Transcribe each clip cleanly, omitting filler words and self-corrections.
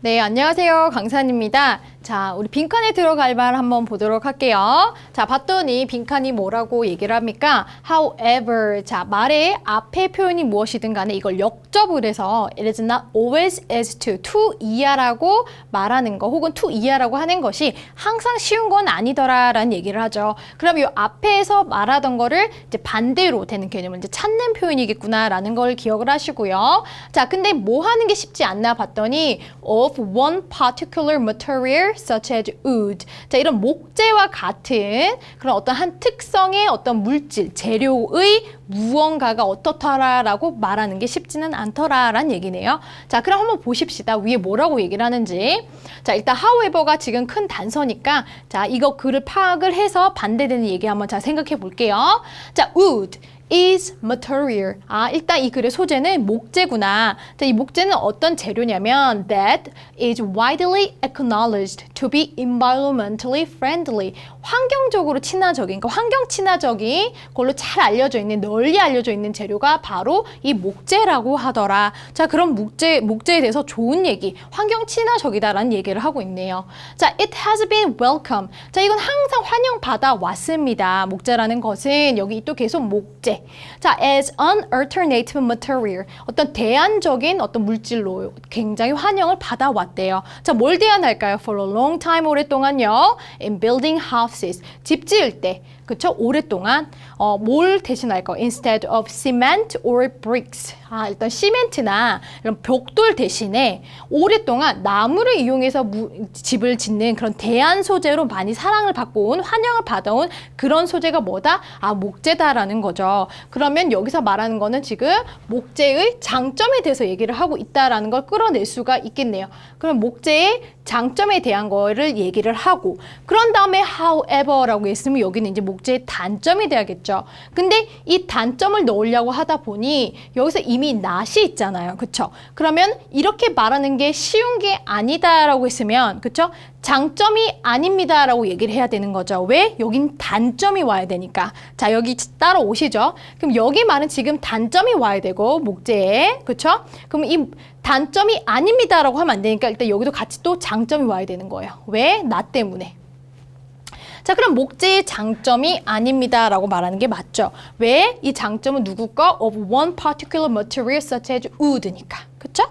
네, 안녕하세요. 강산입니다. 자, 우리 빈칸에 들어갈 말 한번 보도록 할게요. 자, 봤더니 빈칸이 뭐라고 얘기를 합니까? However, 자, 말의 앞에 표현이 무엇이든 간에 이걸 역접을 해서 it is not always as to 이하라고 말하는 거 혹은 to 이하라고 하는 것이 항상 쉬운 건 아니더라 라는 얘기를 하죠. 그럼 이 앞에서 말하던 거를 이제 반대로 되는 개념을 이제 찾는 표현이겠구나 라는 걸 기억을 하시고요. 자, 근데 뭐 하는 게 쉽지 않나 봤더니 of one particular material such as wood. 자, 이런 목재와 같은 그런 어떤 한 특성의 어떤 물질, 재료의 무언가가 어떻더라라고 말하는 게 쉽지는 않더라라는 얘기네요. 자, 그럼 한번 보십시다. 위에 뭐라고 얘기를 하는지. 자, 일단 however가 지금 큰 단서니까 자, 이거 글을 파악을 해서 반대되는 얘기 한번 자 생각해 볼게요. 자, wood is material. 아, 일단 이 글의 소재는 목재구나. 자, 이 목재는 어떤 재료냐면 that is widely acknowledged to be environmentally friendly. 환경적으로 친화적인, 그러니까 환경 친화적인 걸로 잘 알려져 있는, 널리 알려져 있는 재료가 바로 이 목재라고 하더라. 자, 그럼 목재에 대해서 좋은 얘기, 환경 친화적이다라는 얘기를 하고 있네요. 자, it has been welcome. 자, 이건 항상 환영받아 왔습니다. 목재라는 것은 여기 또 계속 목재. 자, as an alternative material. 어떤 대안적인 어떤 물질로 굉장히 환영을 받아왔대요. 자, 뭘 대안할까요? For a long time, 오랫동안요. In building houses. 집 지을 때. 그쵸? 오랫동안 뭘 대신할까? Instead of cement or bricks. 아, 일단 시멘트나 이런 벽돌 대신에 오랫동안 나무를 이용해서 집을 짓는 그런 대안 소재로 많이 사랑을 받고 온, 환영을 받아온 그런 소재가 뭐다? 아, 목재다라는 거죠. 그러면 여기서 말하는 거는 지금 목재의 장점에 대해서 얘기를 하고 있다라는 걸 끌어낼 수가 있겠네요. 그럼 목재의 장점에 대한 거를 얘기를 하고 그런 다음에 however라고 했으면 여기는 이제 목재의 단점이 돼야겠죠. 근데 이 단점을 넣으려고 하다 보니 여기서 이미 not이 있잖아요. 그쵸? 그러면 이렇게 말하는 게 쉬운 게 아니다라고 했으면 그쵸? 장점이 아닙니다라고 얘기를 해야 되는 거죠. 왜? 여긴 단점이 와야 되니까. 자, 여기 따라오시죠. 그럼 여기 말은 지금 단점이 와야 되고 목재에. 그쵸? 그럼 이 단점이 아닙니다라고 하면 안 되니까 일단 여기도 같이 또 장점이 와야 되는 거예요. 왜? 나 때문에. 자, 그럼 목재의 장점이 아닙니다라고 말하는 게 맞죠. 왜? 이 장점은 누구 거? Of one particular material such as wood니까. 그쵸?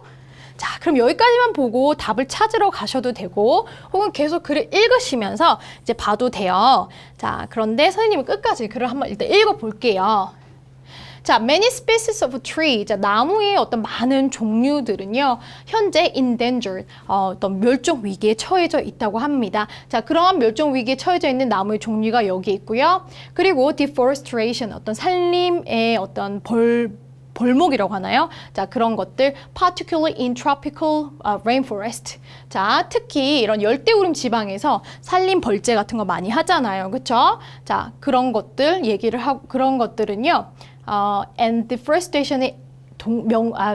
자, 그럼 여기까지만 보고 답을 찾으러 가셔도 되고 혹은 계속 글을 읽으시면서 이제 봐도 돼요. 자, 그런데 선생님은 끝까지 글을 한번 일단 읽어볼게요. 자, many species of tree. 자, 나무의 어떤 많은 종류들은요, 현재 endangered, 어떤 멸종 위기에 처해져 있다고 합니다. 자, 그런 멸종 위기에 처해져 있는 나무의 종류가 여기 있고요. 그리고 deforestation, 어떤 산림의 어떤 벌목이라고 하나요? 자, 그런 것들, particularly in tropical rainforest. 자, 특히 이런 열대우림 지방에서 산림 벌재 같은 거 많이 하잖아요. 그쵸? 자, 그런 것들 얘기를 하고, 그런 것들은요, and deforestation의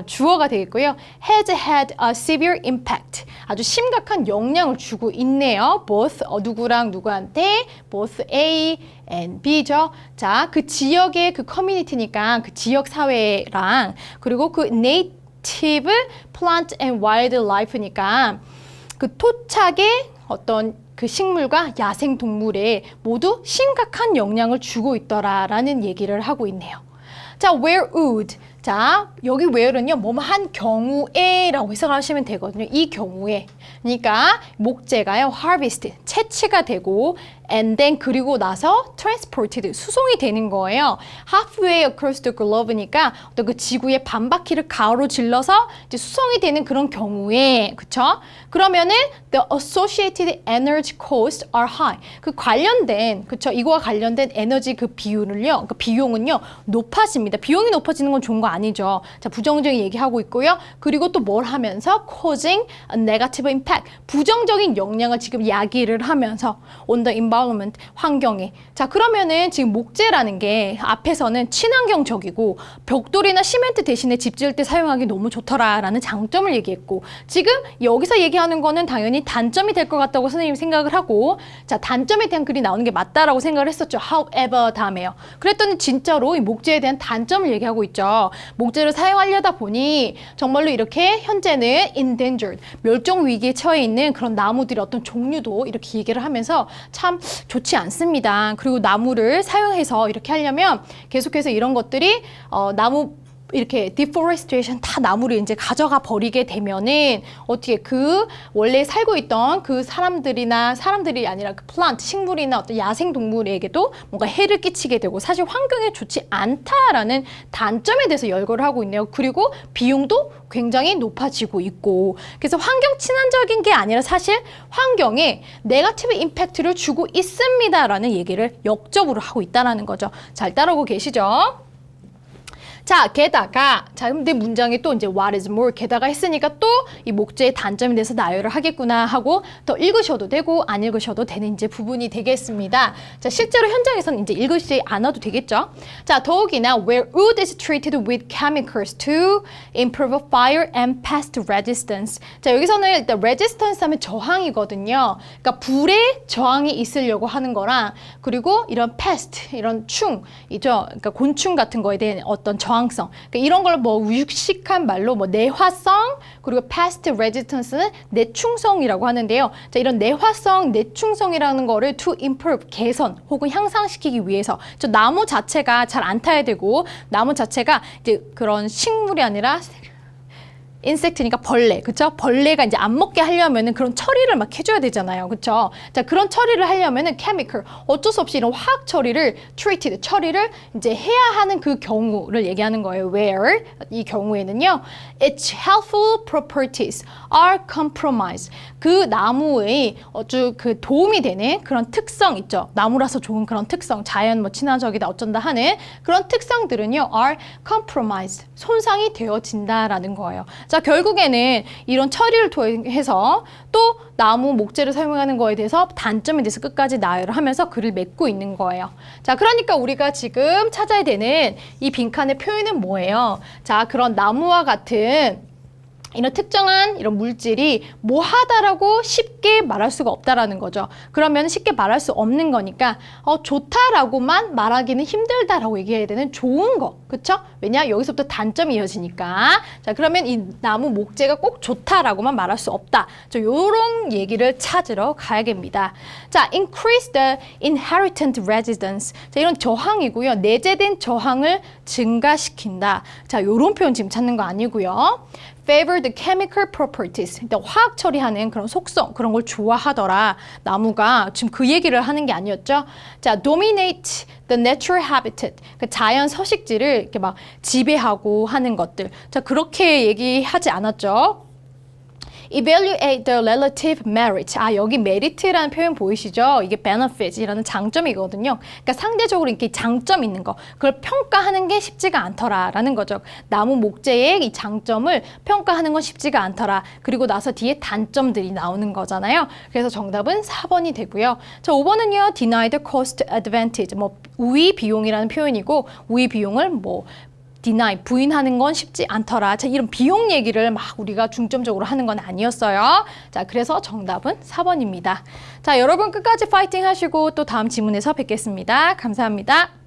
주어가 되겠고요. has had a severe impact. 아주 심각한 영향을 주고 있네요. both 누구랑 누구한테 both A and B죠. 자, 그 지역의 그 커뮤니티니까 그 지역 사회랑 그리고 그 native plant and wildlife니까 그 토착의 어떤 그 식물과 야생 동물에 모두 심각한 영향을 주고 있더라라는 얘기를 하고 있네요. 자, where would. 자, 여기 where는요, 뭐뭐 한 경우에라고 해석하시면 되거든요. 이 경우에. 그러니까 목재가요, harvest, 채취가 되고 and then 그리고 나서 transported, 수송이 되는 거예요. halfway across the globe니까 어떤 그 지구의 반바퀴를 가로질러서 이제 수송이 되는 그런 경우에, 그쵸? 그러면은 the associated energy costs are high. 그 관련된, 그쵸? 이거와 관련된 에너지 그 비율을요, 그 비용은요, 높아집니다. 비용이 높아지는 건 좋은 거 아니죠. 자, 부정적인 얘기하고 있고요. 그리고 또 뭘 하면서 causing a negative impact, 부정적인 영향을 지금 야기를 하면서 on the environment, 환경에. 자, 그러면은 지금 목재라는 게 앞에서는 친환경적이고 벽돌이나 시멘트 대신에 집 지을 때 사용하기 너무 좋더라라는 장점을 얘기했고 지금 여기서 얘기하는 거는 당연히 단점이 될 것 같다고 선생님이 생각을 하고 자, 단점에 대한 글이 나오는 게 맞다라고 생각을 했었죠. However 다음에요. 그랬더니 진짜로 이 목재에 대한 단점을 얘기하고 있죠. 목재를 사용하려다 보니 정말로 이렇게 현재는 endangered, 멸종 위기에 처해 있는 그런 나무들의 어떤 종류도 이렇게 얘기를 하면서 참 좋지 않습니다. 그리고 나무를 사용해서 이렇게 하려면 계속해서 이런 것들이 나무 이렇게 deforestation 다 나무를 이제 가져가 버리게 되면은 어떻게 그 원래 살고 있던 그 사람들이 아니라 그 플란트, 식물이나 어떤 야생 동물에게도 뭔가 해를 끼치게 되고 사실 환경에 좋지 않다라는 단점에 대해서 열거를 하고 있네요. 그리고 비용도 굉장히 높아지고 있고 그래서 환경 친환적인 게 아니라 사실 환경에 네거티브 임팩트를 주고 있습니다라는 얘기를 역적으로 하고 있다라는 거죠. 잘 따라오고 계시죠? 자, 게다가 자, 근데 문장에 또 이제 what is more 게다가 했으니까 또 이 목재의 단점에 대해서 나열을 하겠구나 하고 더 읽으셔도 되고 안 읽으셔도 되는 이제 부분이 되겠습니다. 자, 실제로 현장에서는 이제 읽으시지 않아도 되겠죠. 자, 더욱이나 where wood is treated with chemicals to improve fire and pest resistance. 자, 여기서는 일단 resistance 하면 저항이거든요. 그러니까 불에 저항이 있으려고 하는 거랑 그리고 이런 pest, 이런 충이죠. 그러니까 곤충 같은 거에 대한 어떤 저항성. 그러니까 이런 걸 뭐 육식한 말로 뭐 내화성 그리고 pest resistance는 내충성이라고 하는데요. 자, 이런 내화성, 내충성이라는 거를 to improve 개선 혹은 향상시키기 위해서 저 나무 자체가 잘 안 타야 되고 나무 자체가 이제 그런 식물이 아니라 인섹트니까 벌레, 그쵸? 벌레가 이제 안 먹게 하려면은 그런 처리를 막 해줘야 되잖아요, 그쵸? 자, 그런 처리를 하려면은 chemical, 어쩔 수 없이 이런 화학 처리를 treated, 처리를 이제 해야 하는 그 경우를 얘기하는 거예요. Where 이 경우에는요, its helpful properties are compromised. 그 나무의 아주 그 도움이 되는 그런 특성 있죠. 나무라서 좋은 그런 특성, 자연 뭐 친화적이다 어쩐다 하는 그런 특성들은요, are compromised, 손상이 되어진다라는 거예요. 자, 결국에는 이런 처리를 통해서 또 나무, 목재를 사용하는 거에 대해서 단점에 대해서 끝까지 나열을 하면서 글을 맺고 있는 거예요. 자, 그러니까 우리가 지금 찾아야 되는 이 빈칸의 표현은 뭐예요? 자, 그런 나무와 같은 이런 특정한 이런 물질이 뭐하다라고 쉽게 말할 수가 없다라는 거죠. 그러면 쉽게 말할 수 없는 거니까 좋다라고만 말하기는 힘들다라고 얘기해야 되는 좋은 거, 그쵸? 왜냐? 여기서부터 단점이 이어지니까. 자, 그러면 이 나무 목재가 꼭 좋다라고만 말할 수 없다. 요런 얘기를 찾으러 가야겠습니다. 자, increase the inherent resistance. 자, 이런 저항이고요. 내재된 저항을 증가시킨다. 자, 요런 표현 지금 찾는 거 아니고요. favor the chemical properties. 일단 화학 처리하는 그런 속성, 그런 걸 좋아하더라. 나무가 지금 그 얘기를 하는 게 아니었죠. 자, dominate the natural habitat. 그 자연 서식지를 이렇게 막 지배하고 하는 것들. 자, 그렇게 얘기하지 않았죠. Evaluate the relative merit. 아, 여기 메리트라는 표현 보이시죠? 이게 benefit이라는 장점이거든요. 그러니까 상대적으로 이렇게 장점 있는 거, 그걸 평가하는 게 쉽지가 않더라라는 거죠. 나무 목재의 이 장점을 평가하는 건 쉽지가 않더라. 그리고 나서 뒤에 단점들이 나오는 거잖아요. 그래서 정답은 4번이 되고요. 자, 5번은요, deny the cost advantage. 뭐 우위 비용이라는 표현이고 우위 비용을 뭐 deny, 부인하는 건 쉽지 않더라. 자, 이런 비용 얘기를 막 우리가 중점적으로 하는 건 아니었어요. 자, 그래서 정답은 4번입니다. 자, 여러분 끝까지 파이팅 하시고 또 다음 지문에서 뵙겠습니다. 감사합니다.